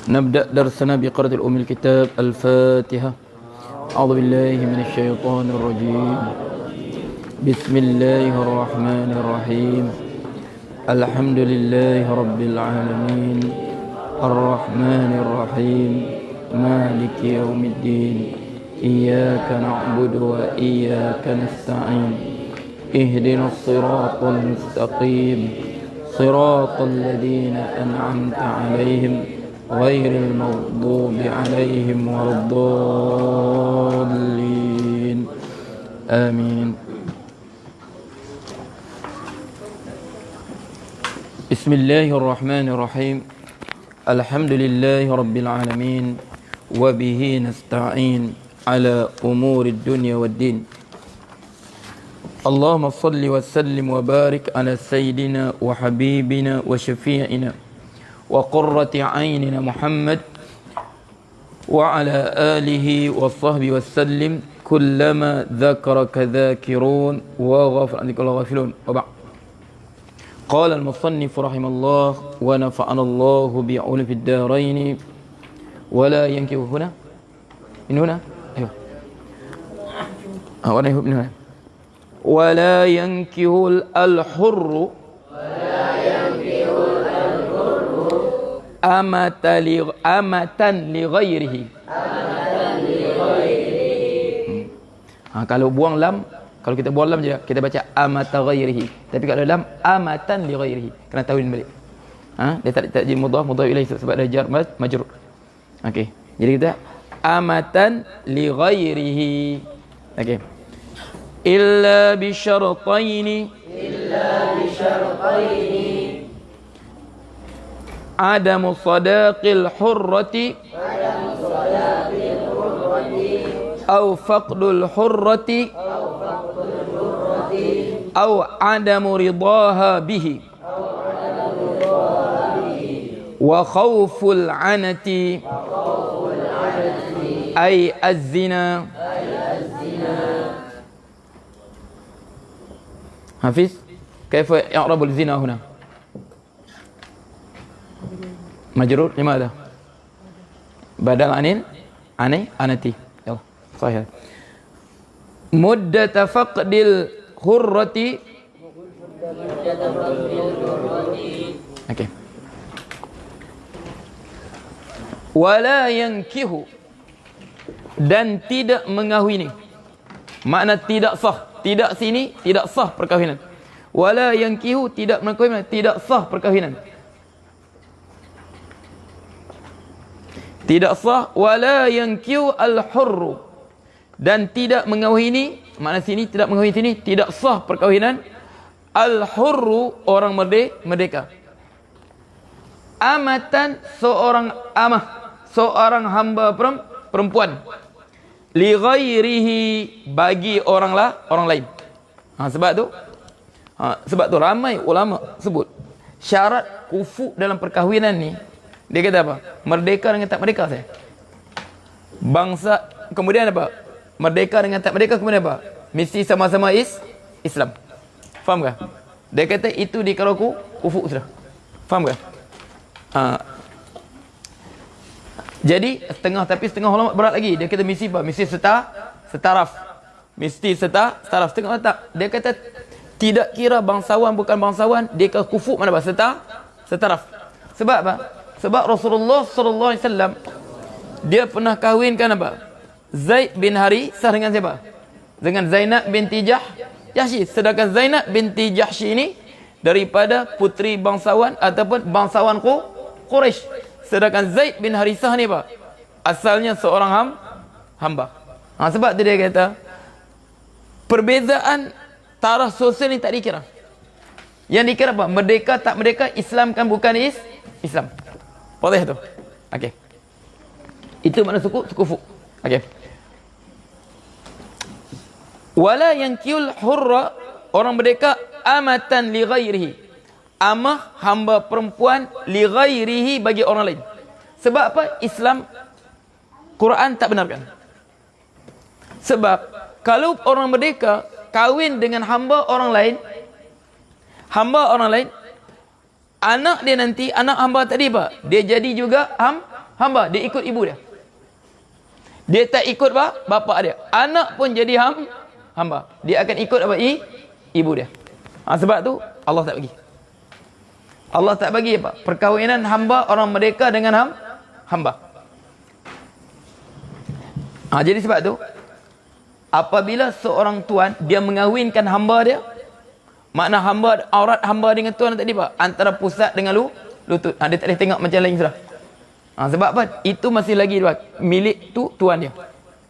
نبدأ درسنا بقراءة أم الكتاب الفاتحة. أعوذ بالله من الشيطان الرجيم. بسم الله الرحمن الرحيم. الحمد لله رب العالمين الرحمن الرحيم مالك يوم الدين إياك نعبد وإياك نستعين اهدنا الصراط المستقيم صراط الذين أنعمت عليهم غير المغضوب عليهم ولا الضالين آمين. بسم الله الرحمن الرحيم. الحمد لله رب العالمين وبه نستعين على أمور الدنيا والدين. اللهم صل وسلم وبارك على سيدنا وحبيبنا وشفيعنا وقرة عيننا محمد وعلى آله وصحبه وسلم كلما ذكرك ذاكرون وغفر عنك الغافلون. وبعد، قال المصنف رحمه الله ونفعنا الله بعلوم في الدارين. ولا ينكح هنا من هنا أيوه من هنا. ولا ينكح الحر amatan li ghairihi. Kalau buang lam, kalau kita buang lam je, kita baca amata ghairihi. Tapi kalau lam amatan li ghairihi, kena tawin balik. Dia tak jadi mudhaf ilaih sebab ada jar majrur. Okey. Jadi kita amatan li ghairihi. Okey. Illa bi syartaini Adamu sadaqil hurrati Au faqdul hurrati Au adamu ridaha bihi Wa khawful anati Ay az-zina. Hafiz, kaifa i'rabul zina huna? Majrur لماذا؟ بدل عن anati. Yalla, sahih. Muddat faqdil hurrati. Okey. Wala yankihu, dan tidak mengahwini. Makna tidak sah. Tidak sini, tidak sah perkahwinan. Wala yankihu, tidak mengahwini, tidak sah perkahwinan. Tidak sah. Wala yankihu al-hurru, dan tidak mengahwini. Makna sini tidak mengahwini, sini tidak sah perkahwinan. Al-hurru, orang merdeka. Amatan, seorang amah, seorang hamba perempuan. Li ghairihi, bagi orang lain. Sebab tu ramai ulama sebut syarat kufu dalam perkahwinan ni, dia kata apa? Merdeka dengan tak merdeka saya. Bangsa, kemudian apa? Merdeka dengan tak merdeka, kemudian apa? Mesti sama-sama Islam. Faham ke? Dia kata itu dikira kufu sudah. Faham ke? Jadi setengah, tapi setengah ulama berat lagi. Dia kata mesti apa? Mesti setaraf. Mesti setaraf. Setengah tak. Dia kata tidak kira bangsawan bukan bangsawan, dia kata kufu mana apa? Setaraf. Sebab apa? Sebab Rasulullah sallallahu alaihi wasallam dia pernah kahwinkan apa? Zaid bin Harithah dengan siapa? Dengan Zainab binti Jahsy. Sedangkan Zainab binti Jahsy ini daripada putri bangsawan ataupun bangsawan Quraisy. Sedangkan Zaid bin Harithah ni apa? Asalnya seorang hamba. Sebab tu dia kata perbezaan taraf sosial ni tak dikira. Yang dikira apa? Merdeka tak merdeka, Islam kan bukan Islam. Boleh tu. Okey. Itu makna sukufu. Okey. Wala yankihul hurra, orang merdeka, amatan li ghairihi. Amah, hamba perempuan, li ghairihi, bagi orang lain. Sebab apa? Islam, Quran tak benarkan. Sebab kalau orang merdeka kahwin dengan hamba orang lain, anak dia nanti, anak hamba tadi apa? Dia jadi juga hamba, dia ikut ibu dia. Dia tak ikut bapa dia. Anak pun jadi hamba. Dia akan ikut apa? Ibu dia. Sebab tu Allah tak bagi. Allah tak bagi apa? Perkahwinan hamba orang merdeka dengan hamba. Jadi sebab tu apabila seorang tuan dia mengahwinkan hamba dia, makna hamba, aurat hamba dengan tuan tadi pak, antara pusat dengan lutut. Dia tak boleh tengok macam lain sudah. Sebab apa? Itu masih lagi milik tu tuan dia.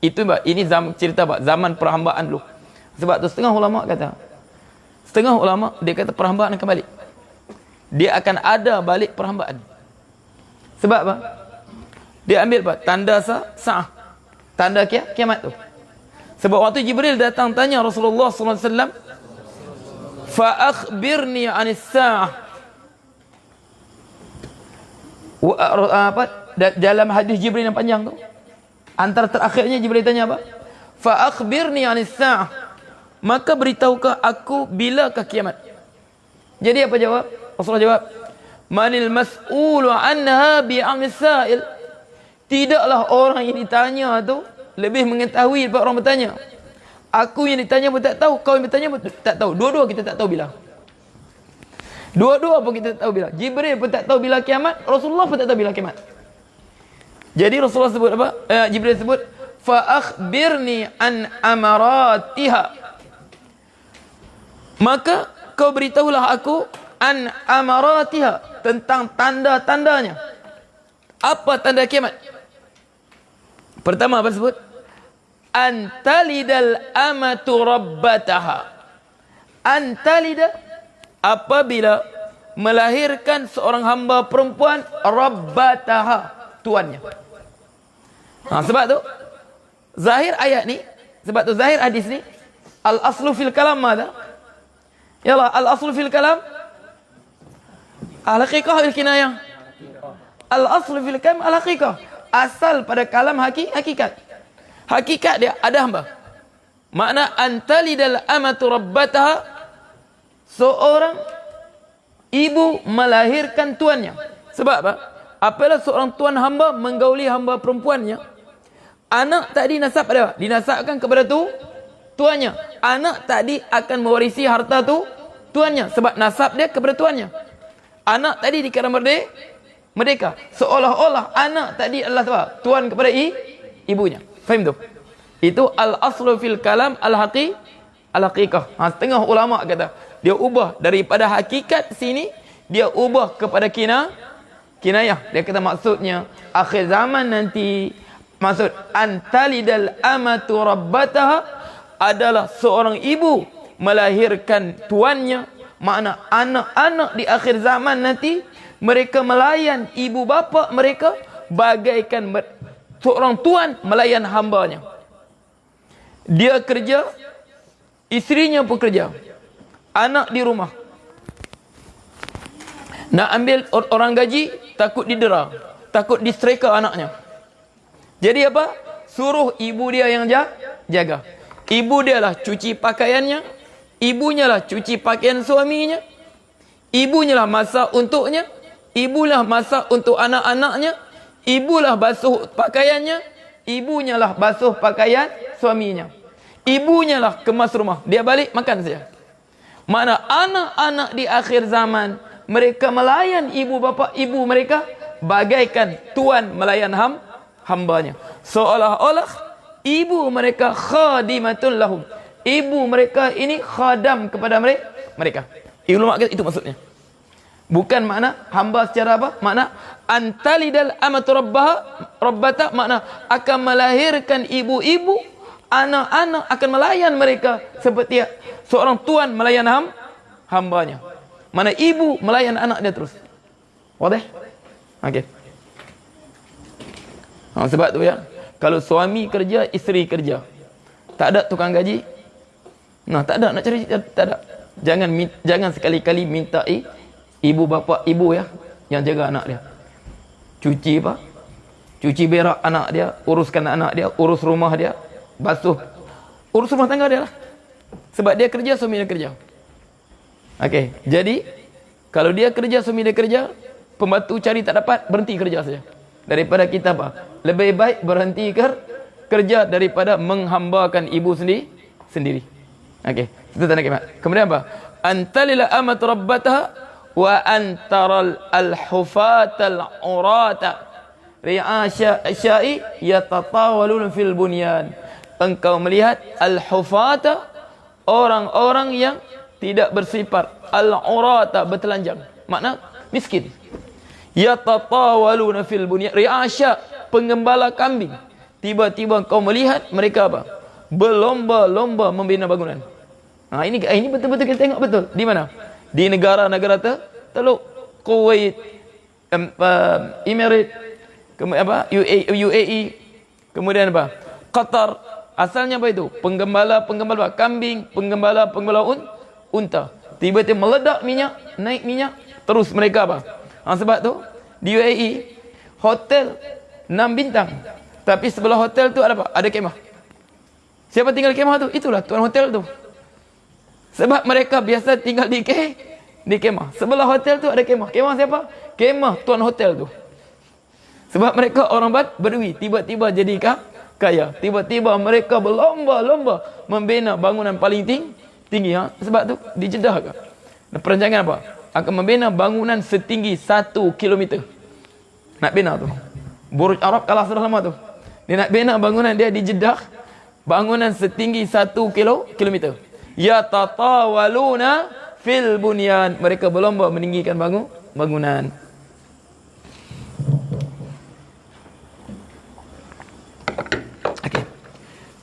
Itu pak, ini cerita pak, zaman perhambaan dulu. Sebab tu setengah ulama dia kata perhambaan akan balik. Dia akan ada balik perhambaan. Sebab apa? Dia ambil apa? Tanda sa'ah. Tanda kiamat tu. Sebab waktu Jibril datang tanya Rasulullah SAW, fa akhbirni anis sa'ah. Dalam hadis Jibril yang panjang tu, antara terakhirnya Jibril tanya apa? Fa akhbirni anis sa'ah. Maka beritahukah aku bilakah kiamat? Jadi apa jawab? Rasulullah jawab, manil mas'ulu anha bi'amil sa'il. Tidaklah orang yang ditanya tu lebih mengetahui daripada orang bertanya. Aku yang ditanya pun tak tahu, kau yang bertanya pun tak tahu. Dua-dua kita tak tahu bila. Dua-dua pun kita tak tahu bila. Jibril pun tak tahu bila kiamat, Rasulullah pun tak tahu bila kiamat. Jadi Rasulullah sebut apa? Jibril sebut, fa akhbirni an amaratiha. Maka kau beritahulah aku an amaratiha, tentang tanda-tandanya. Apa tanda kiamat? Pertama apa sebut? Antalidal amatu rabbataha. Antalida, apabila melahirkan seorang hamba perempuan rabbataha, tuannya. Sebab tu zahir ayat ni, sebab tu zahir hadis ni, al aslu fil kalam mana? Yalah, al aslu fil kalam al-haqiqah bil kinayah. Al-aslu fil kalam al-haqiqah. Asal pada kalam hakikat. Hakikat dia ada hamba. Makna antalidal amatu rabbataha, seorang ibu melahirkan tuannya. Sebab apa? Apabila seorang tuan hamba menggauli hamba perempuannya, anak tadi nasab ada, dinasabkan kepada tuannya. Anak tadi akan mewarisi harta tuannya, sebab nasab dia kepada tuannya. Anak tadi dikira merdeka. Seolah-olah anak tadi adalah tuan kepada ibunya. Faham tu? Itu al-aslu fil kalam al-haqiqah. Setengah ulama kata, dia ubah daripada hakikat sini, dia ubah kepada kinayah. Dia kata maksudnya akhir zaman nanti, maksud antalidal amatu rabbataha adalah seorang ibu melahirkan tuannya. Makna anak-anak di akhir zaman nanti, mereka melayan ibu bapa mereka bagaikan seorang tuan melayan hambanya. Dia kerja, isterinya pun kerja, anak di rumah. Nak ambil orang gaji, takut didera, takut distreka anaknya. Jadi apa? Suruh ibu dia yang jaga. Ibu dia lah cuci pakaiannya, ibunya lah cuci pakaian suaminya, ibunya lah masak untuknya, ibulah masak untuk anak-anaknya, ibulah basuh pakaiannya, ibunya lah basuh pakaian suaminya, ibunya lah kemas rumah, dia balik makan saja. Mana anak-anak di akhir zaman, mereka melayan ibu bapa ibu mereka bagaikan tuan melayan hambanya. Seolah-olah ibu mereka khadimatun lahum. Ibu mereka ini khadam kepada mereka. Ulama kata itu maksudnya. Bukan makna hamba secara apa? Makna antalidal amatu rabbata, makna akan melahirkan ibu-ibu, anak-anak akan melayan mereka seperti seorang tuan melayan hambanya. Mana ibu melayan anak dia terus. Wadah? Okey. Sebab tu ya, kalau suami kerja, isteri kerja, tak ada tukang gaji, tak ada nak cari, tak ada. Jangan sekali-kali minta ibu bapa ibu ya yang jaga anak dia. Cuci apa? Cuci berak anak dia, uruskan anak dia, urus rumah dia, basuh, urus rumah tangga dia lah. Sebab dia kerja, suami dia kerja. Okey, jadi kalau dia kerja, suami dia kerja, pembantu cari tak dapat, berhenti kerja saja. daripada kita apa? Lebih baik berhenti kerja daripada menghambakan ibu sendiri. Okey, itu tanda kiamat. Kemudian apa? Antalila amat rabbataha wa antaral al-hufatal urata ri'asya'i yatatawalun fil bunyan. Engkau melihat al-hufata, orang-orang yang tidak bersifat, al-urata, bertelanjang, makna miskin. Yatatawaluna fil bunyan, ri'asya, penggembala kambing. Tiba-tiba kau melihat mereka apa? Berlomba-lomba membina bangunan. Ini betul-betul kita tengok betul. Di mana? Di negara-negara Teluk, Kuwait, Emirates, UAE, kemudian apa? Qatar. Asalnya apa itu? Penggembala kambing, penggembala unta. Tiba-tiba meledak minyak, naik minyak, terus mereka apa? Sebab tu di UAE hotel 6 bintang. Tapi sebelah hotel tu ada apa? Ada kemah. Siapa tinggal kemah tu? Itulah tuan hotel tu. Sebab mereka biasa tinggal di kemah. Sebelah hotel tu ada kemah. Kemah siapa? Kemah tuan hotel tu. Sebab mereka orang Badui, tiba-tiba jadi kaya. Tiba-tiba mereka berlomba-lomba membina bangunan paling tinggi. Sebab tu di Jeddah ke? Perancangan apa? Akan membina bangunan setinggi 1 kilometer. Nak bina tu. Burj Arab kalah sudah lama tu. Dia nak bina bangunan dia di Jeddah, bangunan setinggi 1 kilometer. Ya tatawaluna fil bunyan. Mereka berlomba meninggikan bangunan. Okey.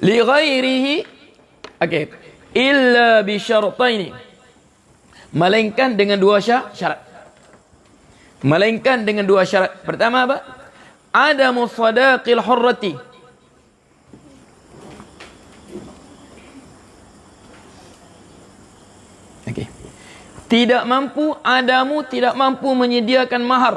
Li ghairihi, okey, illa bi syartaini. Melainkan dengan dua syarat. Melainkan dengan dua syarat. Pertama apa? Adamu sadaqil hurrati. Okey. Tidak mampu menyediakan mahar.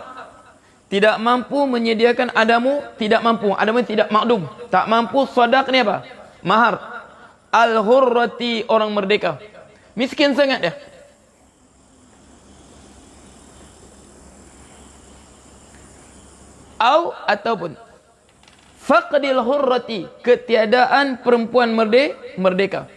Tidak mampu menyediakan adamu, tidak mampu. Adamu tidak makdum. Tak mampu. Sadaq ni apa? Mahar. Al-hurrati, orang merdeka. Miskin sangat dia. Ataupun faqdil hurrati, ketiadaan perempuan merdeka.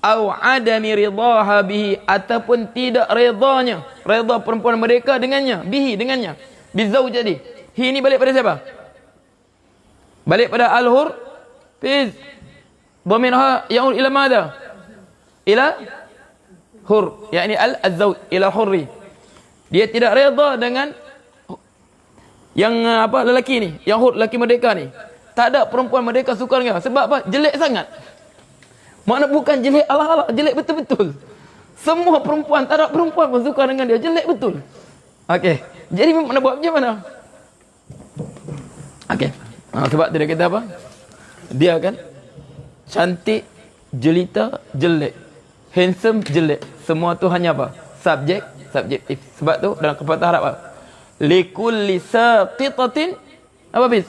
Adami ridaha bihi, ataupun tidak redanya, reda perempuan merdeka dengannya, dengannya. Bizaujadi. Ini balik pada siapa? Balik pada al-hur. Fiz dhamirha yaud ila madha? Ila hur, yakni al-zawj, ila hurri. Dia tidak reda dengan yang lelaki ni, yang hur, lelaki merdeka ni. Tak ada perempuan merdeka suka dengan. Sebab apa? Jelek sangat. Makna bukan jelek ala-ala, jelek betul-betul. Semua perempuan, tak ada perempuan pun suka dengan dia, jelek betul. Okey. Jadi mana buat macam mana? Okey. Sebab tu dia kata apa? Dia kan cantik, jelita, jelek. Handsome, jelek. Semua tu hanya apa? Subjektif. Sebab tu dalam pepatah Arab apa? Likulli saqitatin, apa bis?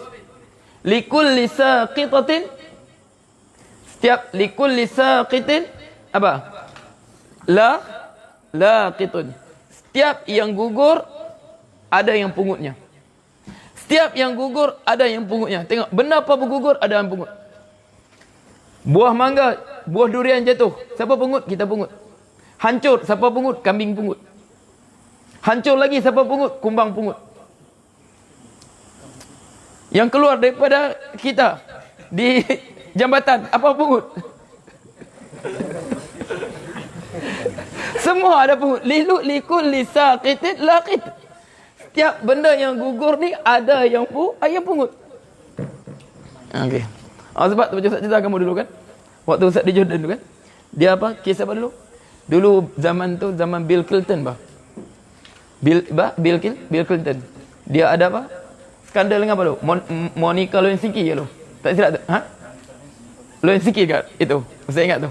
Likulli saqitatin, setiap likulli saqitin apa? Laqitun. Setiap yang gugur ada yang pungutnya. Setiap yang gugur ada yang pungutnya. Tengok, benda apa bergugur ada yang pungut. Buah mangga, buah durian jatuh, siapa pungut? Kita pungut. Hancur, siapa pungut? Kambing pungut. Hancur lagi, siapa pungut? Kumbang pungut. Yang keluar daripada kita di jambatan, apa pungut? Semua ada pungut. Likulli saqitin laqit. Setiap benda yang gugur ni ada yang pungut. Okey. Sebab tu macam Ustaz cerita kamu dulu kan, waktu Ustaz di Jordan tu kan, dia apa? Kes apa dulu? Dulu zaman tu zaman Bill Clinton bah. Bill Clinton. Dia ada apa? Skandal dengan apa tu? Monica Lewinsky ke tu? Tak silap tu? Lewinsky ke itu? Saya ingat tu.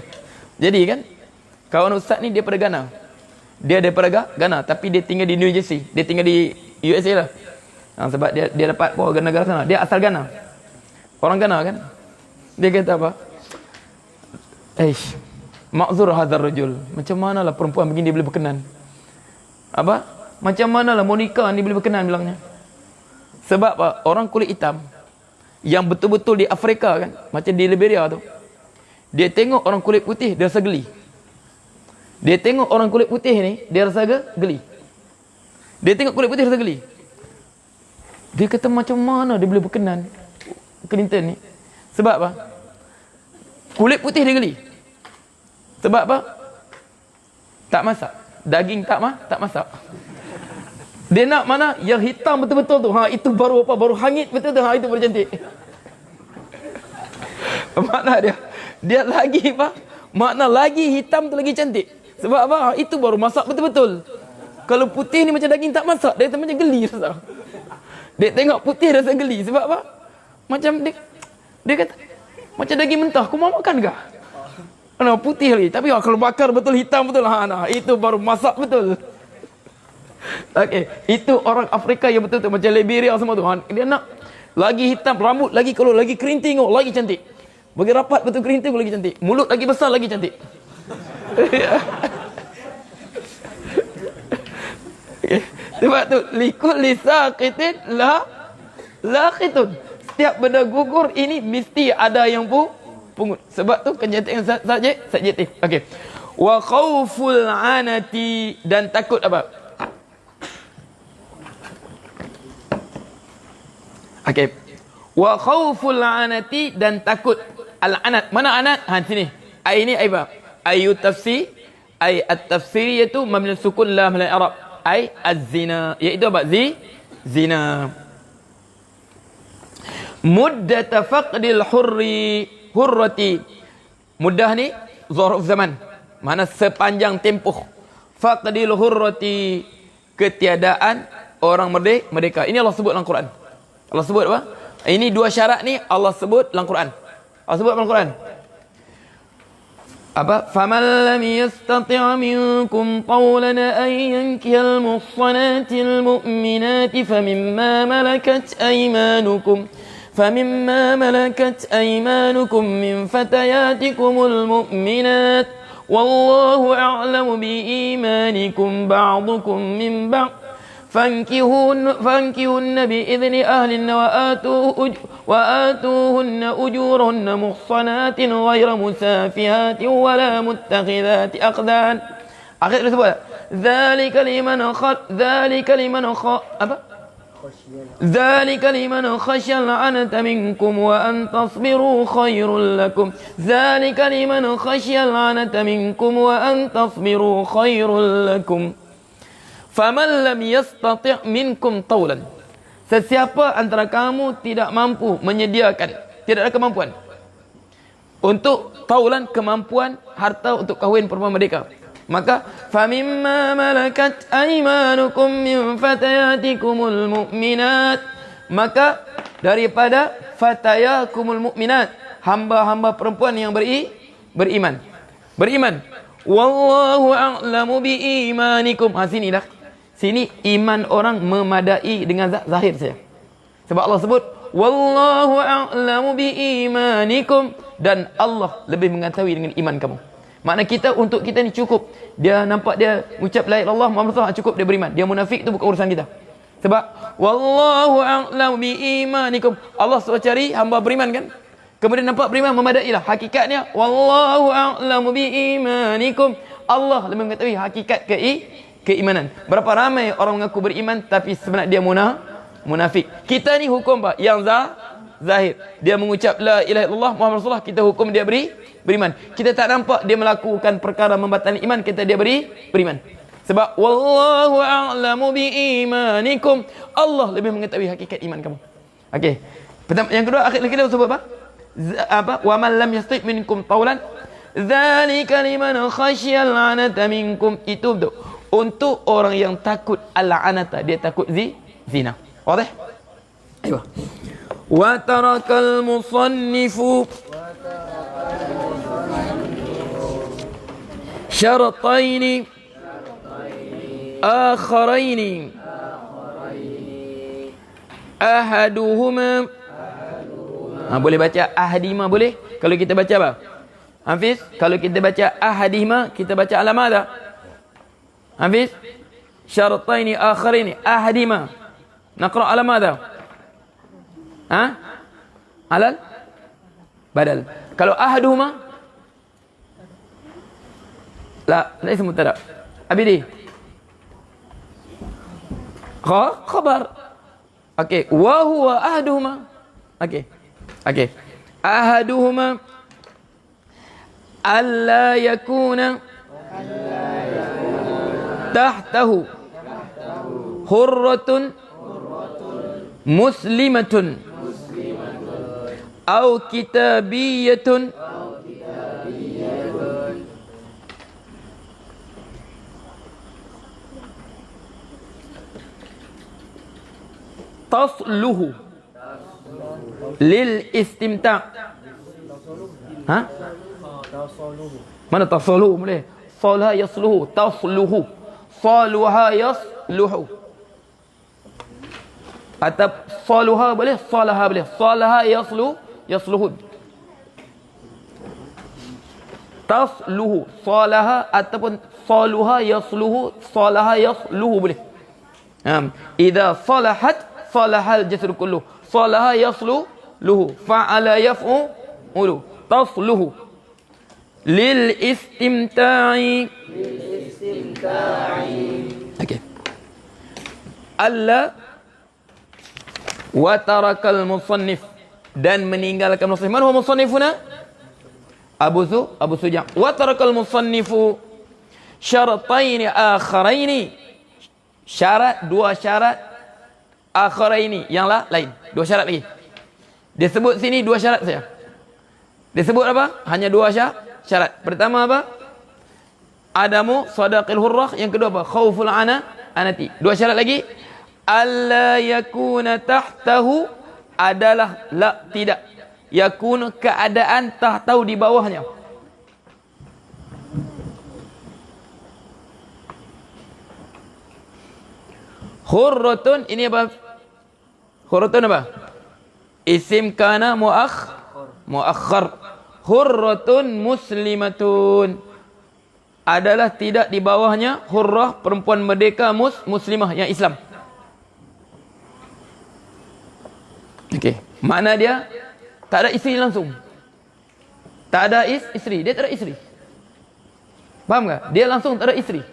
Jadi kan, kawan Ustaz ni dia daripada Ghana. Dia daripada Ghana, tapi dia tinggal di New Jersey. Dia tinggal di USA lah. Sebab dia dapat warga negara sana. Dia asal Ghana. Orang Ghana kan? Dia kata apa? Ma'zur hadzal rajul. Macam manalah perempuan begini dia boleh berkenan? Apa? Macam manalah Monica ni boleh berkenan bilangnya. Sebab apa? Orang kulit hitam yang betul-betul di Afrika kan, macam di Liberia tu, dia tengok orang kulit putih, dia rasa geli. Dia tengok orang kulit putih ni, dia rasa geli. Dia tengok kulit putih, rasa geli. Dia kata macam mana dia boleh berkenan Clinton ni? Sebab apa? Kulit putih dia geli. Sebab apa? Tak masak. Daging tak masak. Dia nak mana? Yang hitam betul-betul tu. Ha, itu baru apa? Baru hangit betul tu. Ha, itu baru cantik. Makna dia lagi apa? Makna lagi hitam tu lagi cantik. Sebab apa? Ha, itu baru masak betul-betul. Kalau putih ni macam daging tak masak, dia macam geli rasa. Dia tengok putih rasa geli. Sebab apa? Macam dia kata macam daging mentah. Kau mau makan ke? Nah, putih lagi. Tapi kalau bakar betul hitam betul. Ha, nah, itu baru masak betul. Okey, itu orang Afrika yang betul-betul macam Liberia semua tu. Dia nak lagi hitam, rambut lagi, kalau lagi kerinting, lagi cantik. Bagi rapat betul kerinting lagi cantik. Mulut lagi besar lagi cantik. Okay. Sebab tu likul lisaqitin la khitun. Setiap benda gugur ini mesti ada yang pungut. Sebab tu kenyatakan subjektif. Okey. Wa khauful anati, dan takut apa? Okey. Wa khauful anati, dan takut al-anat. Mana anat? Ha, sini. Ai ni apa? Ayu tafsir. Ai at-tafsir iaitu mabni sukun lam al arab. Ai az-zina. Iaitu apa? Zina. Muddat faqdil hurrati. Muddah ni zarf zaman. Mana sepanjang tempoh. Faqdil hurrati, ketiadaan orang merdeka. Ini Allah sebut dalam Quran. Allah sebut apa? Ini dua syarat ni Allah sebut dalam Quran. Allah sebut dalam Quran. Apa? Faman lam yastati' minkum qawlan an yankihal muhsanatil mu'minati famimma malakat aymanukum min fatayatikumul mu'minat wallahu a'lamu bi imanikum ba'dukum min ba'd فانكهن بإذن أهلهن وآتوهن أجورهن محصنات غير مسافهات ولا متخذات أخدان. Akhir disebut ذلك لمن خشي العنة منكم وأن تصبروا خير لكم. ذلك لمن خشي العنة منكم وأن تصبروا خير لكم. Faman lam yastati' minkum taulan. Sesiapa antara kamu tidak mampu menyediakan, tidak ada kemampuan untuk taulan, kemampuan harta untuk kahwin perempuan merdeka, maka famimma malakat aymanukum min fatayatikumul mu'minat, maka daripada fatayakumul mu'minat, hamba-hamba perempuan yang beriman. Wallahu a'lamu bi imanikum. Ha, sini dah. Sini iman orang memadai dengan zahir saja. Sebab Allah sebut wallahu a'lamu bi imanikum, dan Allah lebih mengetahui dengan iman kamu. Makna kita, untuk kita ni cukup dia nampak dia ucap la ilaha illallah Muhammad Rasulullah, cukup dia beriman. Dia munafik tu bukan urusan kita. Sebab wallahu a'lamu bi imanikum, Allah suruh cari hamba beriman kan. Kemudian nampak beriman memadailah. Hakikatnya wallahu a'lamu bi imanikum, Allah lebih mengetahui hakikat keimanan. Berapa ramai orang mengaku beriman tapi sebenarnya dia munafik. Kita ni hukum apa? Yang zahir. Dia mengucap la ilaha illallah Muhammad Rasulullah, kita hukum dia beriman. Kita tak nampak dia melakukan perkara membatalkan iman, kita dia beriman. Sebab wallahu a'lamu bi imanikum, Allah lebih mengetahui hakikat iman kamu. Okey. Yang kedua, akhir kita sebut apa? Wa man lam yastati' minkum taulan dzalika liman khasyal 'anata minkum. Itu betul untuk orang yang takut al-'anata, dia takut zina. Wadah? Ayo. Wa tarakal musannifu syarataini akharaini ahaduhuma. Boleh baca ahadima, boleh? Kalau kita baca apa? Hafiz, kalau kita baca ahadima, kita baca alamah dah. Hafiz, syarataini akharaini ahadima. Naqra alamah dah. Ha? Alal badal. Kalau ahaduhuma la laisa mubtada. Abidi. Khabar. Okey, wa huwa ahaduhuma. Okey. Okey. Ahaduhuma alla yakuna tahtahu hurratun muslimatun au kitabiyatun tasluhu lil istimta'. Ha? Mana tasluhu boleh? Salaha yasluhu, tasluhu. Saluha yasluhu. Atau saluha boleh, salaha boleh. Salaha yasluhu. Tasluhu, salaha ataupun saluha yasluhu, salaha yasluhu boleh. Idza salahat salahal jasad kulluh. Salaha yasluhu. Fa'ala yaf'ulu. Tasluhu. Lil istimta'i. Okey. Alla wa tarakal musannif, dan meninggalkan musannif. Man huwa musannifuna? Abu Suja'. Wa tarakal musannifu syarataini akharaini. Syarat, dua syarat akharaini, yang lain. Dua syarat lagi. Dia sebut sini dua syarat saja. Dia sebut apa? Hanya dua syarat. Pertama apa? Adamu sadaqil hurrah. Yang kedua apa? Khauful anati. Dua syarat lagi. Alla yakuna tahtahu, adalah la, tidak. Yakun, keadaan, tahtahu, di bawahnya. Hurratun, ini apa? Hurratun apa? Isim kana muakhar. Hurratun muslimatun, adalah tidak di bawahnya hurrah, perempuan merdeka muslimah yang Islam. Okey, makna dia tak ada isteri langsung. Tak ada isteri, dia tak ada isteri. Faham tak? Dia langsung tak ada isteri.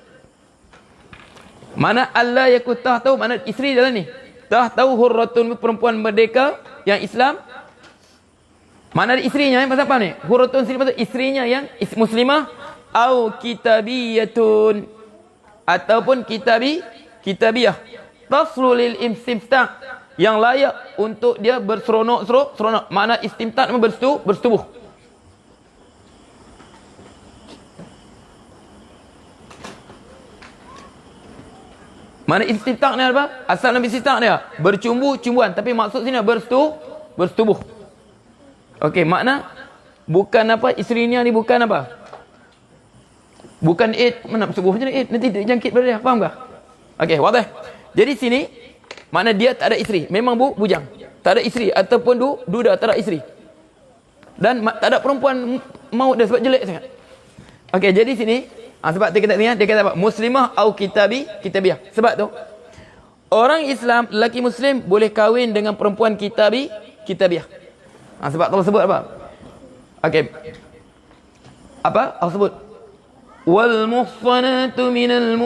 Mana Allah yakut tahtahu, mana isteri dalam ni. Tahtahu hurratun, perempuan merdeka yang Islam. Mana ada isterinya, pasal apa ni? Hurratun sini pasal isterinya yang muslimah. Au kitabiyatun, ataupun kitabiyah. Taslu lil istimta', yang layak untuk dia berseronok. Mana istimta' bersetubuh. Mana istimta' ni apa? Asal Nabi istimta' dia bercumbu-cumbuan, tapi maksud sini bersetubuh. Okey, makna bukan apa, isterinya ni bukan apa? Bukan aid, mana bersetubuh macam aid, nanti dia jangkit pada dia. Faham tak? Okey, wadah. Jadi sini makna dia tak ada isteri, memang bujang. Tak ada isteri ataupun duda, tak ada isteri. Dan tak ada perempuan maut dia sebab jelek sangat. Okey, jadi sini sebab dia kata apa? Muslimah au kitabiyah. Sebab tu orang Islam, lelaki Muslim boleh kahwin dengan perempuan kitabiyah. Sebab Allah sebut apa? Okey. Apa? Allah sebut wal muhsanatu minal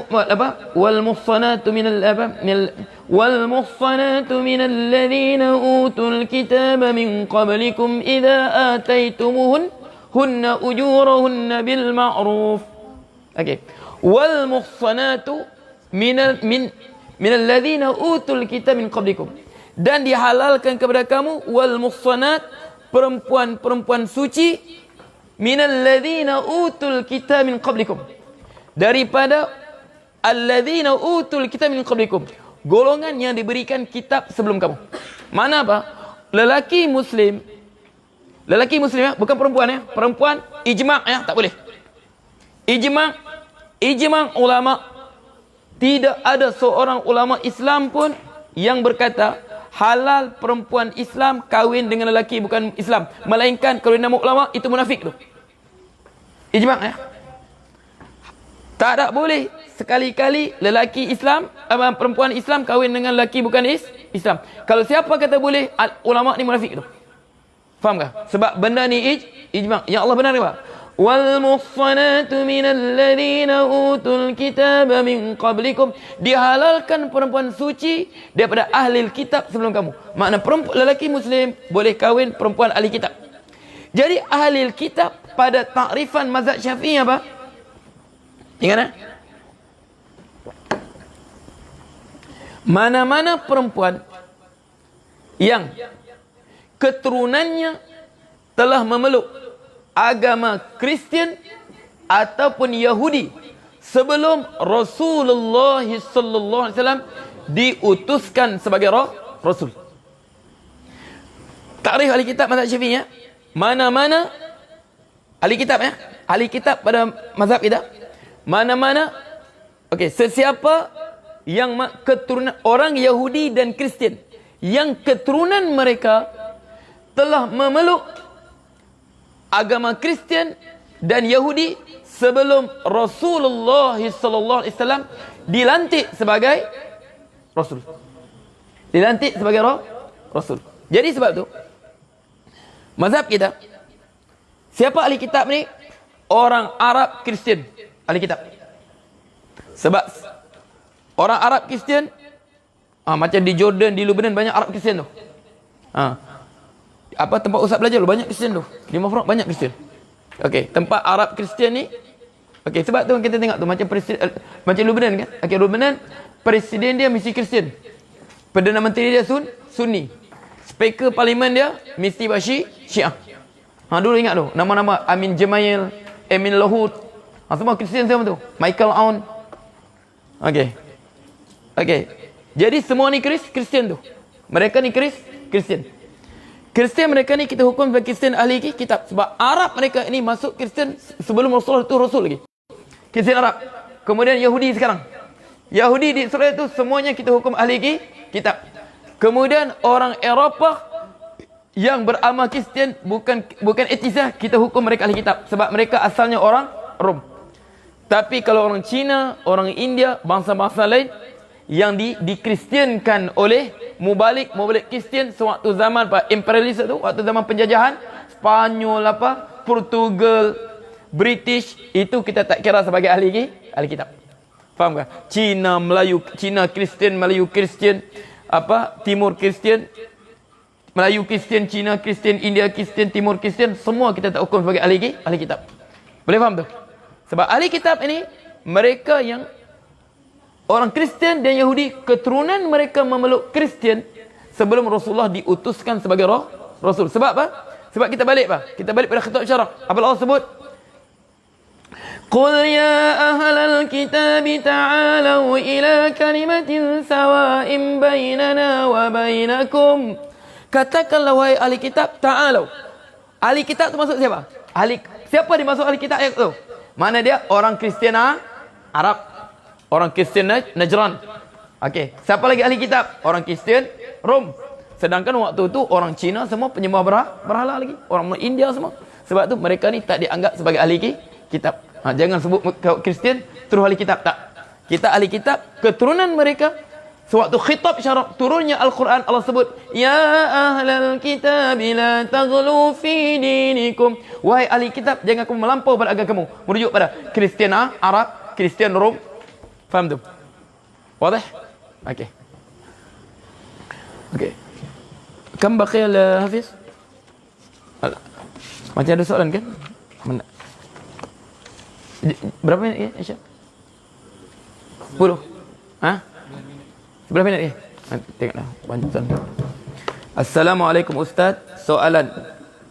ladzina utul kitaba min qablikum idza ataitumuhunna ujurahunna bil ma'ruf. Okey. Wal muhsanatu minal ladzina utul kitaba min qablikum, dan dihalalkan kepada kamu wal muhsanat, perempuan suci, minal ladzina utul kitaba min qablikum, daripada alladzina utul kitaba min qablikum, golongan yang diberikan kitab sebelum kamu. Mana apa? Lelaki muslim ya, bukan perempuan ya. Perempuan ijma' ya, tak boleh. Ijma' ulama, tidak ada seorang ulama Islam pun yang berkata halal perempuan Islam kahwin dengan lelaki bukan Islam, melainkan kalau nama ulama itu munafik tu. Ijma' ya. Tak ada boleh sekali-kali lelaki Islam, perempuan Islam kahwin dengan lelaki bukan Islam. Kalau siapa kata boleh, ulama ni munafik tu. Faham tak? Sebab benda ni ijma'. Ya Allah benar ke tak? Wal muhsanatu minal ladina utul kitaba min qablikum. Dihalalkan perempuan suci daripada ahli kitab sebelum kamu. Makna perempuan lelaki muslim boleh kahwin perempuan ahli kitab. Jadi ahli kitab pada takrifan mazhab Syafi'i apa? Ingat tak? Mana-mana perempuan yang keturunannya telah memeluk agama Kristian ataupun Yahudi sebelum Rasulullah sallallahu alaihi wasallam diutuskan sebagai rasul. Takrif ahli kitab mazhab Syafi'i ya. Mana-mana ahli kitab ya. Ahli kitab pada mazhab kita. Mana-mana sesiapa yang keturunan orang Yahudi dan Kristian yang keturunan mereka telah memeluk agama Kristian dan Yahudi sebelum Rasulullah sallallahu alaihi wasallam dilantik sebagai rasul. Dilantik sebagai rasul. Jadi sebab tu mazhab kita, siapa ahli kitab ni? Orang Arab Kristian ahli kitab. Sebab orang Arab Kristian macam di Jordan, di Lebanon banyak Arab Kristian tu. Tempat Ustaz belajar banyak Kristian tu. Di Mafraq banyak Kristian. Tempat Arab Kristian ni. Sebab tu kita tengok tu macam macam Lebanon kan. Lebanon presiden dia mesti Kristian. Perdana Menteri dia Sunni. Speaker parlimen dia mesti Syiah. Dulu ingat tu nama-nama Amin Jemail, Amin Lahud. Semua Kristian semua tu. Michael Aoun. Jadi semua ni Kristian tu. Mereka ni Kristian. Kristian mereka ni kita hukum sebagai Kristian ahli kitab. Sebab Arab mereka ini masuk Kristian sebelum Rasulullah itu Rasul lagi. Kristian Arab. Kemudian Yahudi sekarang. Yahudi di Israel itu semuanya kita hukum ahli kitab. Kemudian orang Eropah yang beramal Kristian bukan etisah, kita hukum mereka ahli kitab. Sebab mereka asalnya orang Rom. Tapi kalau orang Cina, orang India, bangsa-bangsa lain yang dikristiankan oleh mubalik Kristian sewaktu zaman imperialis tu, waktu zaman penjajahan Spanyol Portugal, British, itu kita tak kira sebagai ahli kitab. Faham tak? Cina, Melayu, Cina Kristian, Melayu Kristian, Timur Kristian, Melayu Kristian, Cina Kristian, India Kristian, Timur Kristian, semua kita tak hukum sebagai ahli kitab. Boleh faham tu? Sebab ahli kitab ini mereka yang orang Kristian dan Yahudi, keturunan mereka memeluk Kristian sebelum Rasulullah diutuskan sebagai Rasul. Sebab apa? Sebab kita balik kita balik pada khitab syarak. Apa Allah sebut? Qul ya ahlal kitab ta'alu ila kalimatin sawa'in bainana wa bainakum. Katakanlah wahai ahli kitab, ta'alu. Ahli kitab tu maksud siapa? Siapa dimaksud ahli kitab ayat tu? Mana dia? Orang Kristian Arab. Orang Kristian Najran. Siapa lagi ahli kitab? Orang Kristian Rom. Sedangkan waktu tu orang Cina semua penyembah berhala lagi. Orang India semua. Sebab tu mereka ni tak dianggap sebagai ahli kitab. Jangan sebut Kristian terus ahli kitab. Tak. Kita ahli kitab, keturunan mereka. Sewaktu khitab syarak turunnya Al-Quran, Allah sebut, ya ahlal kitab la taghlu fi dinikum. Wahai ahli kitab, jangan kamu melampau pada agama kamu. Merujuk pada Kristian Arab, Kristian Rom. Faham tu? Wadah? Kam baqi al-Hafiz? Macam ada soalan kan? Berapa minit ya, Aisyah? 10? Berapa minit tengoklah panjang. Assalamualaikum Ustaz. Soalan,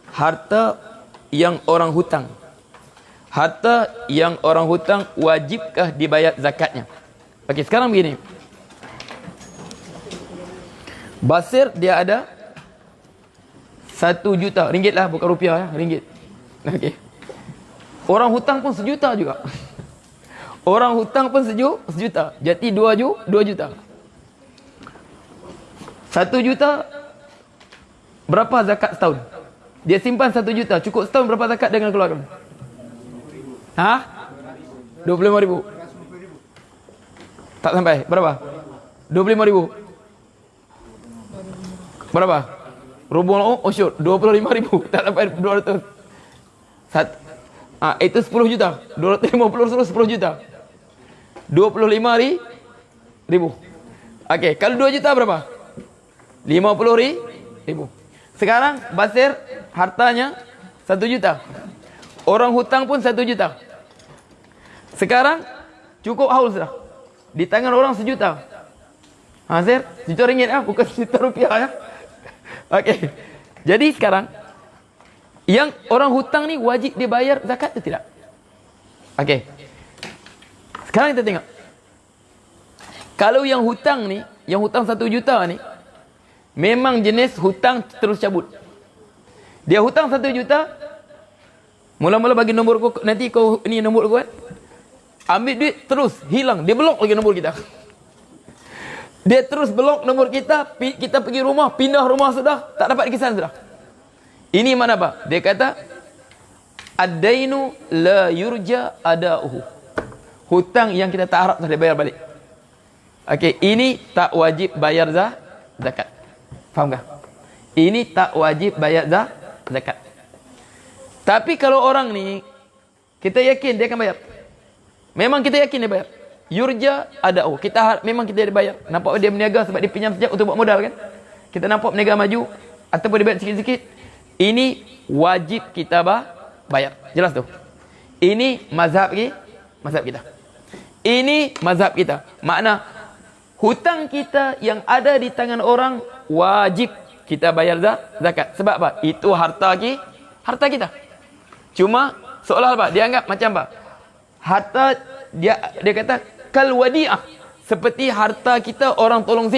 harta yang orang hutang wajibkah dibayar zakatnya? Sekarang begini. Basir dia ada 1 juta ringgit lah, bukan rupiah ya, ringgit. Orang hutang pun 1 juta juga. Orang hutang pun 1 juta. Jadi 2 juta. 1 juta berapa zakat setahun? Dia simpan 1 juta, cukup setahun berapa zakat dengan keluarkan? 25.000. Tak sampai. Berapa? 25.000. Berapa? Rubul usyur 25.000. Tak sampai 200. Itu 10 juta. 250 10 juta. 25.000. Okey, kalau 2 juta berapa? 50.000. Sekarang Basir hartanya 1 juta. Orang hutang pun 1 juta. Sekarang cukup haul sudah. Di tangan orang 1 juta. Basir, juta ringgit bukan juta rupiah ya. Okey. Jadi sekarang yang orang hutang ni wajib dibayar zakat atau tidak? Okey. Sekarang kita tengok. Kalau yang hutang ni, yang hutang 1 juta ni, memang jenis hutang terus cabut. Dia hutang 1 juta, mula-mula bagi nombor kau, nanti kau ni nombor kau kan. Ambil duit terus hilang, dia blok lagi nombor kita. Dia terus blok nombor kita, kita pergi rumah, pindah rumah sudah, tak dapat kisahan sudah. Ini mana apa? Dia kata ad-dainu la yurja ada'uhu. Hutang yang kita tak harap dah dibayar balik. Okey, ini tak wajib bayar zakat. Faham tak? Ini tak wajib bayar zakat. Tapi kalau orang ni kita yakin dia akan bayar. Memang kita yakin dia bayar. Yurja ada'uhu. Memang kita dia bayar. Nampak dia berniaga sebab dia pinjam sekejap untuk buat modal kan? Kita nampak berniaga maju ataupun dia bayar sikit-sikit. Ini wajib kita bayar. Jelas tu? Ini mazhab kita. Ini mazhab kita. Makna hutang kita yang ada di tangan orang wajib kita bayar zakat. Sebab apa? Itu harta kita. Cuma seolah apa? Dia anggap macam apa? Harta dia kata kal wadi'ah. Seperti harta kita orang tolong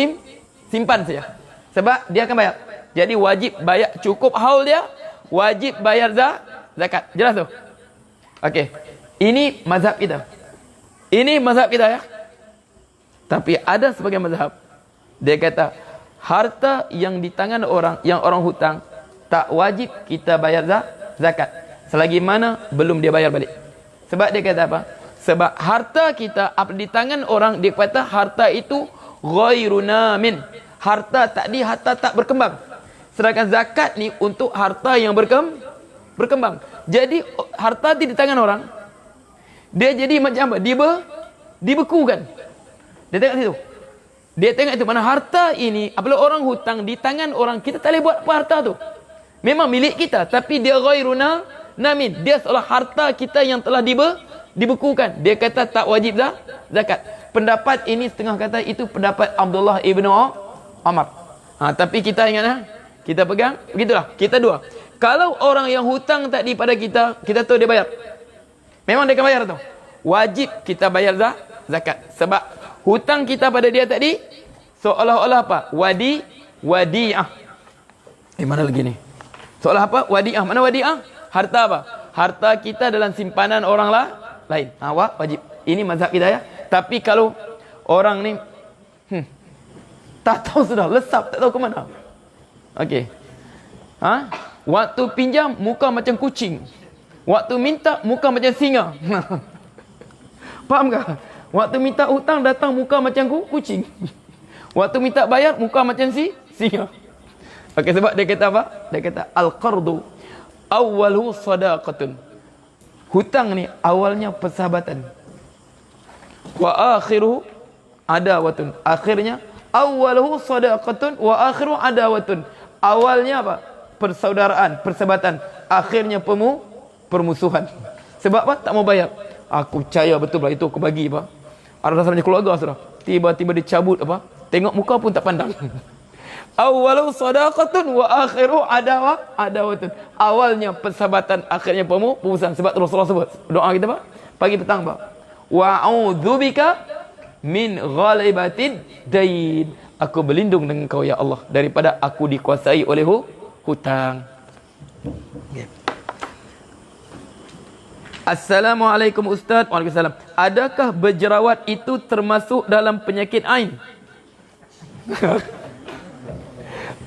simpan saja. Sebab dia akan bayar. Jadi wajib bayar, cukup haul dia, wajib bayar zakat. Jelas tu? Okey. Ini mazhab kita. Ini mazhab kita ya. Tapi ada sebagian mazhab, dia kata harta yang di tangan orang, yang orang hutang, tak wajib kita bayar zakat selagi mana belum dia bayar balik. Sebab dia kata apa? Sebab harta kita di tangan orang, dia kata harta itu ghairu namin. Harta tak berkembang. Sedangkan zakat ni untuk harta yang berkembang. Jadi harta di tangan orang, dia jadi macam apa? Dibekukan. Dia tengok situ. Dia tengok itu mana harta ini, apabila orang hutang di tangan orang, kita tak boleh buat apa harta tu. Memang milik kita, tapi dia ghairu namin. Dia seolah harta kita yang telah dibekukan. Dia kata tak wajib zakat. Pendapat ini setengah kata itu pendapat Abdullah ibn Umar. Tapi kita ingat kita pegang begitulah. Kita dua. Kalau orang yang hutang tadi pada kita tahu dia bayar. Memang dia akan bayar tu. Wajib kita bayar zakat. Sebab hutang kita pada dia tadi seolah-olah apa? Wadi'ah. Mana lagi ni? Seolah apa? Wadi'ah. Mana wadi'ah? Harta apa? Harta kita dalam simpanan orang lain. Wajib. Ini mazhab kita ya. Tapi kalau orang ni tak tahu sudah, lesap, tak tahu ke mana. Okey. Waktu pinjam muka macam kucing. Waktu minta muka macam singa. Faham tak? Waktu minta hutang datang muka macam kucing. Waktu minta bayar muka macam singa. Okey, sebab dia kata apa? Dia kata al-qardu awwaluhu sadaqatun. Hutang ni awalnya persahabatan. Wa akhiruhu adawatun. Akhirnya awwaluhu sadaqatun wa akhiruhu adawatun. Awalnya apa? Persaudaraan, persahabatan. Akhirnya permusuhan. Sebab apa? Tak mau bayar. Aku percaya betul lah itu aku bagi apa? Ada rasanya keluarga sudah. Tiba-tiba dicabut apa? Tengok muka pun tak pandang. Awwaluhu sadaqatun wa akhiruhu adawatun. Awalnya persahabatan, akhirnya permusuhan. Sebab Rasulullah sebut doa kita apa? Pagi petang apa? Wa'udzubika min ghalibatid dain. Aku berlindung dengan kau ya Allah daripada aku dikuasai oleh hutang. Assalamualaikum Ustaz. Waalaikumsalam. Adakah berjerawat itu termasuk dalam penyakit ain?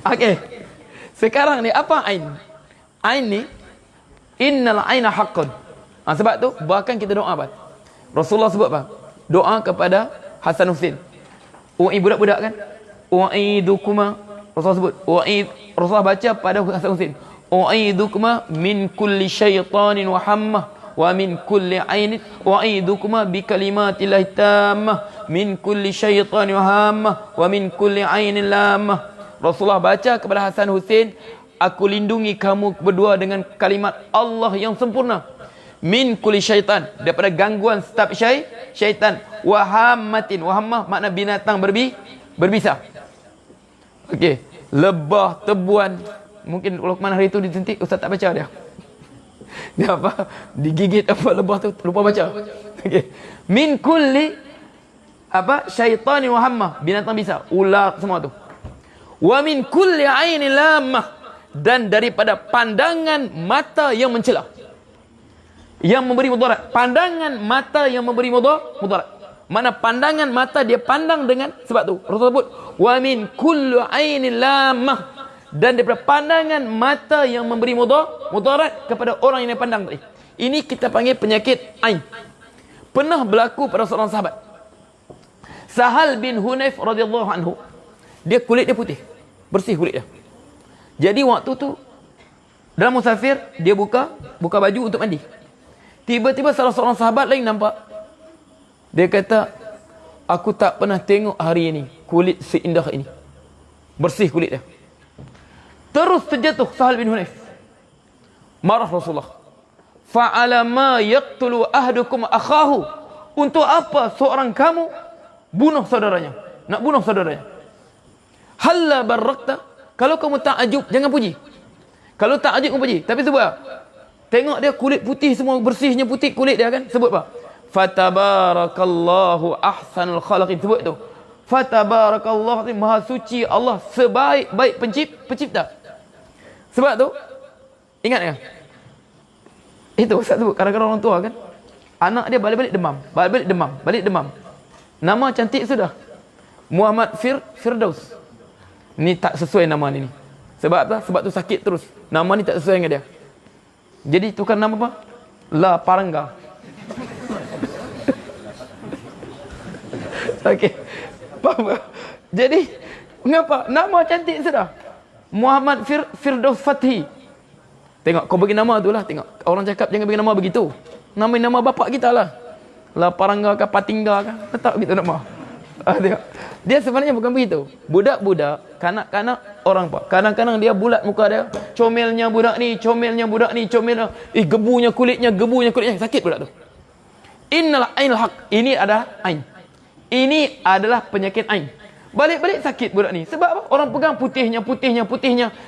Okey. Sekarang ni apa ain? Ain ni innal aina haqqun. Sebab tu bahkan kita doa apa? Rasulullah sebut apa? Doa kepada Hasan Husain. Budak-budak kan? U'idukuma, Rasulullah sebut. Rasulullah baca pada Hasan Husain. U'idukuma min kulli syaitanin wa hammah wa min kulli ainin u'idukuma bi kalimatillahi tammah min kulli syaitanin wa hammah wa min kulli ainin lammah. Rasulullah baca kepada Hasan Husain, aku lindungi kamu berdua dengan kalimat Allah yang sempurna. Min kulli syaitan, daripada gangguan setiap syaitan. Wa hammatin, wa hammah makna binatang berbisa. Okey, lebah, tebuan. Mungkin Luqman hari itu disuntik, ustaz tak baca dia. Dia apa? Digigit apa lebah tu, lupa baca. Okey. Min kulli apa? Syaitani wa hammah, binatang bisa, ular semua tu. Wa min kulli ainin lammah, dan daripada pandangan mata yang mencela, yang memberi mudarat. Pandangan mata yang memberi mudarat. Mana pandangan mata dia pandang dengan, sebab tu Rasulullah sebut wa min kulli ainin lammah, dan daripada pandangan mata yang memberi mudarat kepada orang yang dia pandang tadi. Ini kita panggil penyakit ain. Pernah berlaku pada seorang sahabat, Sahal bin Hunayf radhiyallahu anhu. Dia kulit dia putih, bersih kulit dia. Jadi waktu tu dalam musafir, dia buka baju untuk mandi. Tiba-tiba salah seorang sahabat lain nampak. Dia kata, aku tak pernah tengok hari ini kulit seindah ini, bersih kulit dia. Terus terjatuh Sahal bin Hunayf. Marah Rasulullah. Fa'ala ma yaqtulu ahdukum akhahu. Untuk apa seorang kamu bunuh saudaranya? Nak bunuh saudaranya. Halla barakta. Kalau kamu ta'ajub, jangan puji. Kalau ta'ajub, kamu puji. Tapi sebut apa? Tengok dia kulit putih semua, bersihnya putih kulit dia kan. Sebut apa? Fatabarakallahu ahsanul khaliqin. Sebut tu. Fatabarakallahu, maha suci Allah, sebaik-baik pencipta. Sebab tu, ingat ya? Itu Ustaz sebut, kadang-kadang orang tua kan, anak dia balik-balik demam. Nama cantik sudah, Muhammad Firdaus. Ni tak sesuai nama ni. Sebab apa? Sebab tu sakit terus. Nama ni tak sesuai dengan dia. Jadi tukar nama apa? La Parangga. Okey. Faham? Jadi mengapa? Nama cantik sudah. Muhammad Firdaus Fathi. Tengok, kau bagi nama tu lah. Tengok, orang cakap jangan bagi nama begitu. Nama bapak kita lah. La Parangga ke Patingga ke. Letak begitu nama. Tengok. Dia sebenarnya bukan begitu. Budak-budak, kanak-kanak orang apa? Kadang-kadang dia bulat muka dia. Comelnya budak ni. Gebunya kulitnya. Sakit budak tu. Innal ainul haq. Ini adalah ain. Ini adalah penyakit ain. Balik-balik sakit budak ni. Sebab apa? Orang pegang putihnya.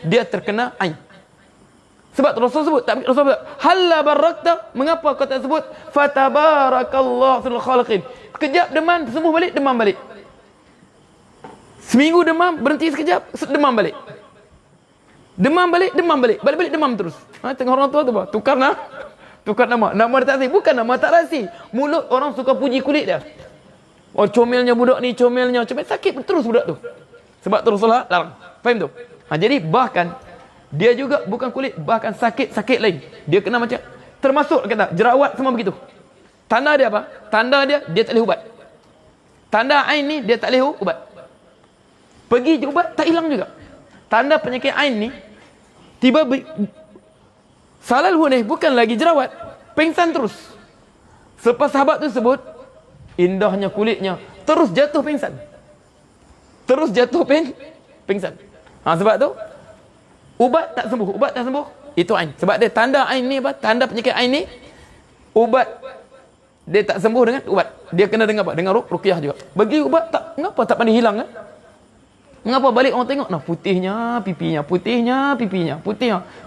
Dia terkena ain. Sebab Rasul sebut. Rasul sebut. Halla barakta. Mengapa kau tak sebut? Fatabarakallahu fil khaliqin. Sekejap demam, sembuh balik, demam balik. Seminggu demam, berhenti sekejap, demam balik. Balik-balik demam terus. Tengok orang tua tu apa? Tukar nama. Nama dia tak rasi. Bukan nama tak rasi. Mulut orang suka puji kulit dia. Oh, comelnya budak ni, comel. Sakit terus budak tu. Sebab tu Rasulullah larang. Faham tu? Jadi bahkan, dia juga bukan kulit, bahkan sakit lain. Dia kena macam, termasuk kata, jerawat semua begitu. Tanda dia apa? Tanda dia tak boleh ubat. Tanda ain ni, dia tak boleh ubat. Pergi je ubat, tak hilang juga. Tanda penyakit ain ni, Sahal Hunayf bukan lagi jerawat, pengsan terus. Selepas sahabat tu sebut, indahnya kulitnya, terus jatuh pengsan. Pengsan. Sebab tu, ubat tak sembuh. Itu ain. Sebab dia tanda ain ni apa? Tanda penyakit ain ni, ubat dia tak sembuh dengan ubat. Dia kena dengan apa? Dengan ruqyah juga. Bagi ubat tak, mengapa tak pandai hilang kan? Mengapa balik orang tengok, nah putihnya pipinya.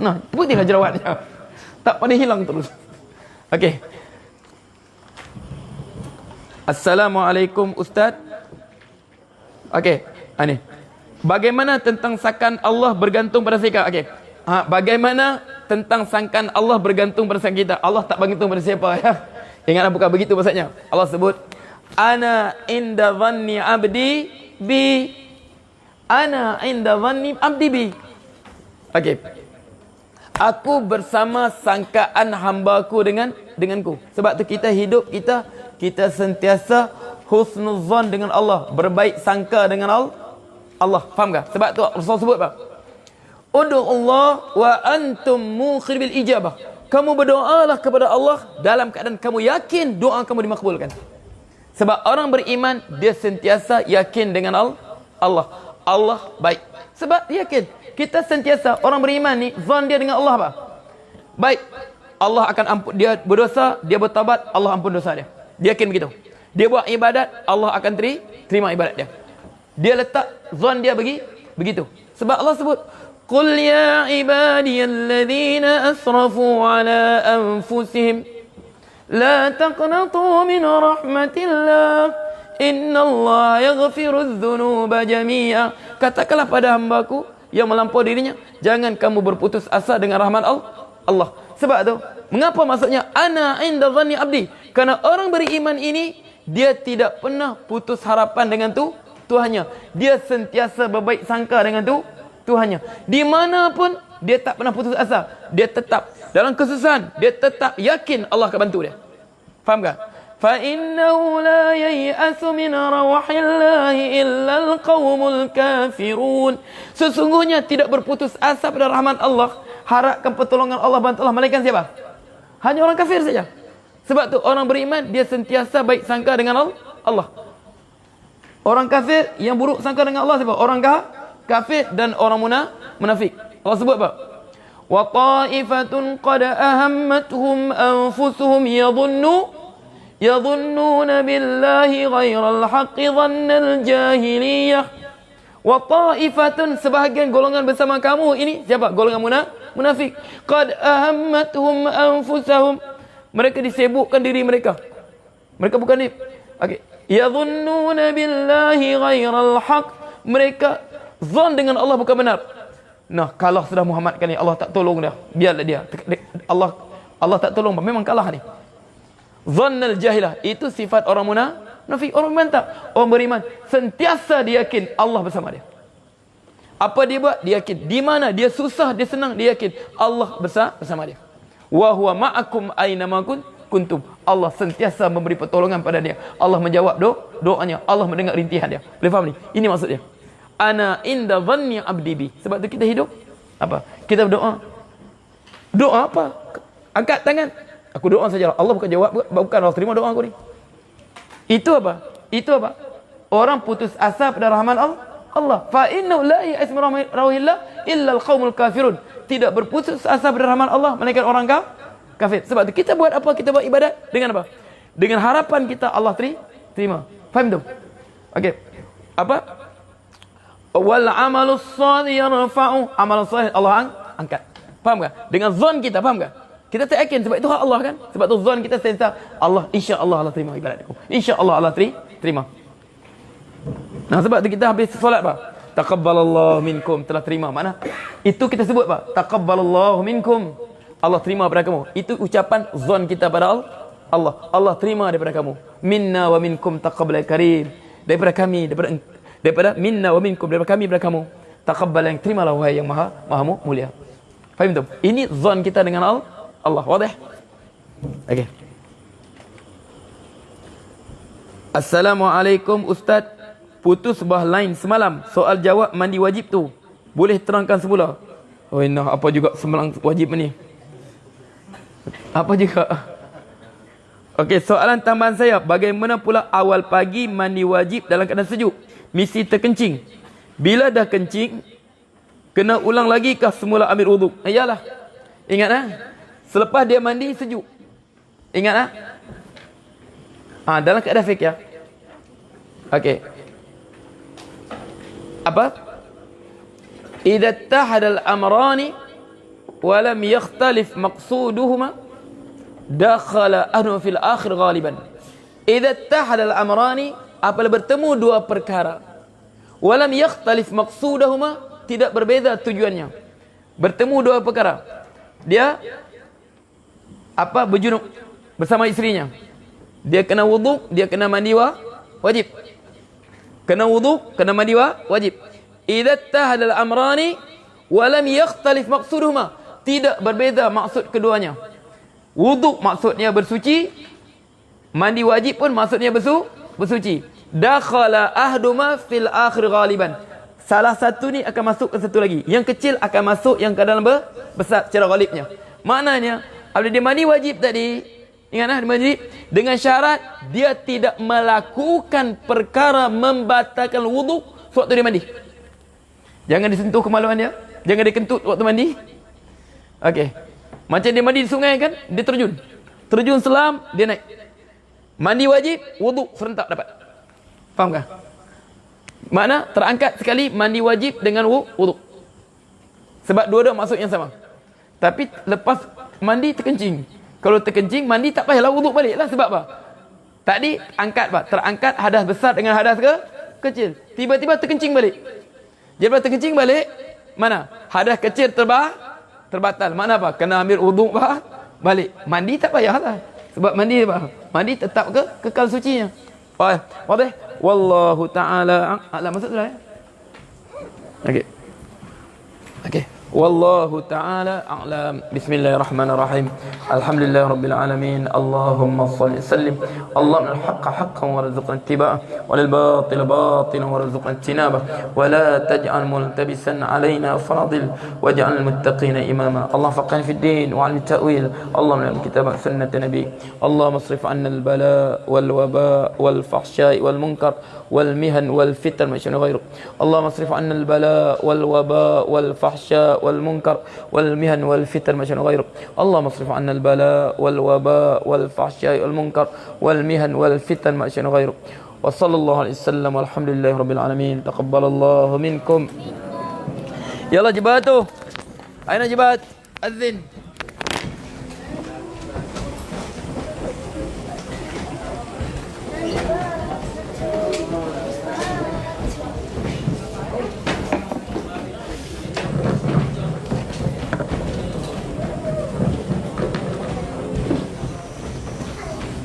Nah, putihlah jerawatnya. Tak pandai hilang terus. Okey. Assalamualaikum Ustaz. Okey, ni. Bagaimana tentang sangkaan Allah bergantung pada siapa? Okey. Bagaimana tentang sangkaan Allah bergantung pada kita? Allah tak bergantung pada siapa ya? Ingatlah bukan begitu maksudnya. Allah sebut, ana inda dhanni abdi bi. Ana inda dhanni abdi bi. Okey. Aku bersama sangkaan hambaku denganku. Sebab tu kita hidup, kita sentiasa husnuzan dengan Allah, berbaik sangka dengan Allah. Faham tak? Sebab tu Rasul sebut apa? Ud'ullah wa antum mukhir bil ijabah. Kamu berdoalah kepada Allah dalam keadaan kamu yakin doa kamu dimakbulkan. Sebab orang beriman dia sentiasa yakin dengan Allah. Allah baik. Sebab dia yakin. Kita sentiasa orang beriman ni zon dia dengan Allah apa? Baik. Allah akan ampun, dia berdosa, dia bertaubat, Allah ampun dosa dia. Dia yakin begitu. Dia buat ibadat, Allah akan terima ibadat dia. Dia letak zon dia begitu. Sebab Allah sebut, "Qul ya ibadiyalladzina asrafu ala anfusihim la taqnatu min rahmatillah innallaha yaghfirudz dzunuba jami'a." Katakanlah pada hamba-Ku yang melampau dirinya, jangan kamu berputus asa dengan rahmat Allah. Sebab tu, mengapa maksudnya ana inda dhanni abdi? Karena orang beriman ini dia tidak pernah putus harapan dengan Tuhannya. Dia sentiasa berbaik sangka dengan Tuhannya. Di mana pun dia tak pernah putus asa. Dia tetap dalam kesusahan, dia tetap yakin Allah akan bantu dia. Faham tak? Fa innahu la yai'asu min rawhillahi illa alqaumul kafirun. Sesungguhnya tidak berputus asa pada rahmat Allah, harapkan pertolongan Allah, bantu Allah, malaikat siapa? Hanya orang kafir saja. Sebab tu orang beriman dia sentiasa baik sangka dengan Allah. Orang kafir yang buruk sangka dengan Allah siapa? Orang kafir dan orang munafik. Allah sebut apa? Wa ta'ifatun qad ahammatuhum anfusuhum yadhunnuna billahi ghairal haqqi dhannal jahiliyah. Wa ta'ifatun, sebahagian golongan bersama kamu ini siapa? Golongan munafik. Qad ahammatuhum anfusahum, mereka disibukkan diri mereka. Mereka bukan ni. Okey. Yadhunnuna billahi ghairal haqq, mereka zon dengan Allah bukan benar. Nah, kalah sudah Muhammad kali, Allah tak tolong dia. Biarlah dia. Allah tak tolong, memang kalah ni. Dhannal jahilah, itu sifat orang munafik, orang mantap. Orang beriman sentiasa dia yakin Allah bersama dia. Apa dia buat? Dia yakin. Di mana dia susah, dia senang, dia yakin Allah bersama dia. Wa huwa ma'akum aina ma kuntum. Allah sentiasa memberi pertolongan pada dia. Allah menjawab doanya. Allah mendengar rintihan dia. Boleh faham ni? Ini maksudnya. Ana inda dhanni abdi bi. Sebab tu kita hidup apa? Kita berdoa. Doa apa? Angkat tangan. Aku doa saja. Allah bukan jawab, bukan Allah terima doa aku ni. Itu apa? Itu apa? Orang putus asa pada rahmat Allah. Fa innahu la ya'ismu rahmatillah illa alqaumul kafirun. Tidak berputus asa pada rahmat Allah melainkan orang kafir. Sebab tu kita buat apa? Kita buat ibadat dengan apa? Dengan harapan kita Allah terima. Faham tu? Okey. Apa? Wal amalus salih yarfa'u. Amal salih Allah angkat. Faham tak? Dengan zon kita, faham tak? Kita tak yakin sebab itu hak Allah kan? Sebab tu zon kita sentiasa Allah, insya-Allah Allah terima ibadat aku. Insya-Allah Allah terima. Nah, sebab tu kita habis solat apa? Taqabbalallahu minkum, telah terima. Mana? Itu kita sebut apa? Taqabbalallahu minkum. Allah terima daripada kamu. Itu ucapan zon kita pada Allah. Allah terima daripada kamu. Minna wa minkum taqabbal karim. Daripada kami, daripada minna wa minkum, daripada kami, daripada kamu. Taqabbal, yang terimalah wahai yang maha mulia. Faham tak? Ini zon kita dengan Allah. Wadah? Okey. Assalamualaikum Ustaz. Putus sebuah line semalam. Soal jawab mandi wajib tu. Boleh terangkan semula? Oh, nah, apa juga semalam wajib ni? Apa juga? Okey, soalan tambahan saya. Bagaimana pula awal pagi mandi wajib dalam keadaan sejuk? Mesti terkencing. Bila dah kencing, kena ulang lagi kah semula ambil wuduk? Iyalah. Ingat lah. Selepas dia mandi sejuk. Ingat lah. Dalam keadaan fiqh ya. Okey. Apa? Idza ittahada al-amrani wa lam yakhtalif maqsuduhuma dakhala anhu fil akhir ghaliban. Idza ittahada al-amrani, apabila bertemu dua perkara, wa lam yakhtalif maqsuduhuma, tidak berbeza tujuannya. Bertemu dua perkara. Dia berjunub bersama isterinya. Dia kena wuduk, dia kena mandi wajib. Kena wuduk, kena mandi wajib. Idza ittahada al-amrani wa lam yakhtalif maqsuduhuma, tidak berbeza maksud keduanya. Wuduk maksudnya bersuci, Mandi wajib pun maksudnya bersuci. Dakhala ahduma fil akhir ghaliban. Salah satu ni akan masuk ke satu lagi. Yang kecil akan masuk yang ke dalam besar secara ghalibnya. Maknanya, apabila dia mandi wajib tadi, ingatlah dia mandi dengan syarat dia tidak melakukan perkara membatalkan wuduk waktu dia mandi. Jangan disentuh kemaluan dia, jangan dikentut waktu mandi. Okey. Macam dia mandi di sungai kan, dia terjun. Terjun selam, dia naik. Mandi wajib, wuduk serentak dapat. Faham kan? Makna terangkat sekali mandi wajib dengan wuduk. Sebab dua-dua maksud yang sama. Tapi lepas mandi terkencing. Kalau terkencing, mandi tak payahlah wuduk balik lah. Sebab apa? Tadi angkat apa? Terangkat hadas besar dengan hadas kecil. Tiba-tiba terkencing balik. Jadi bila terkencing balik, mana? Hadas kecil terbatal. Mana apa? Kena ambil wuduk balik. Mandi tak payahlah. Sebab mandi apa? Mandi tetap kekal sucinya. Boleh? Wallahu ta'ala a'lam. Maksud tu lah ya? Okey. Okey. Wallahu ta'ala a'lam. Bismillahirrahmanirrahim. Alhamdulillah rabbil alamin. Allahumma salli sallim. Allahumma al-haqqa haqqan warzuqna ittiba'ah wal batila batilan warzuqna ijtinabah wa la taj'al multabisan alaina fadil waj'al muttaqina imama. Allah faqihna fid din wa 'allim ta'wil. Allahumma kitab sunnat nabi. Allahumma asrif 'anna al-bala wal waba wal fahsya'i wal munkar wal mihan wal fitan ma syana ghairuk. Allahumma asrif 'anna al-bala wal waba wal fahsya' والمنكر والمهن والفتن ما شاء غيرك. اللهم اصرف عنا البلاء والوباء والفحشاء والمنكر والمهن والفتن ما شاء غيرك. وصلى الله عليه وسلم والحمد لله رب العالمين. تقبل الله منكم. يلا جباتو، أين جبات؟ أذن.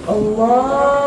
Allah